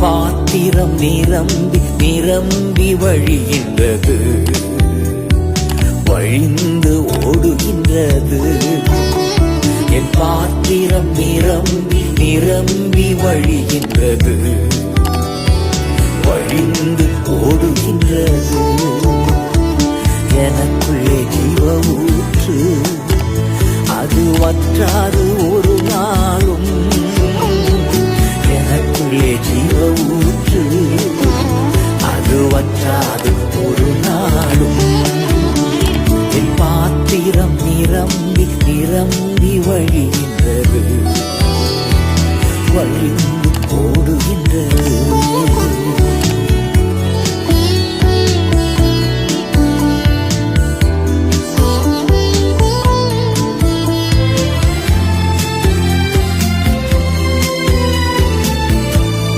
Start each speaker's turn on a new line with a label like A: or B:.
A: பாத்திரம் நிரம்பி நிரம்பி வழிகின்றது, வழிந்து ஓடுகின்றது. என் பாத்திரம் நிரம்பி நிரம்பி வழிகின்றது, வழிந்து ஓடுகின்றது. எனக்குள்ளே ஜீவ ஊற்று, அது வற்றாது ஒரு நாளும். எனக்குள்ளே ஜீவ ஊற்று, அது வற்றாது ஒரு நாளும். என் பாத்திரம் நிரம்பி நிரம்பி வழி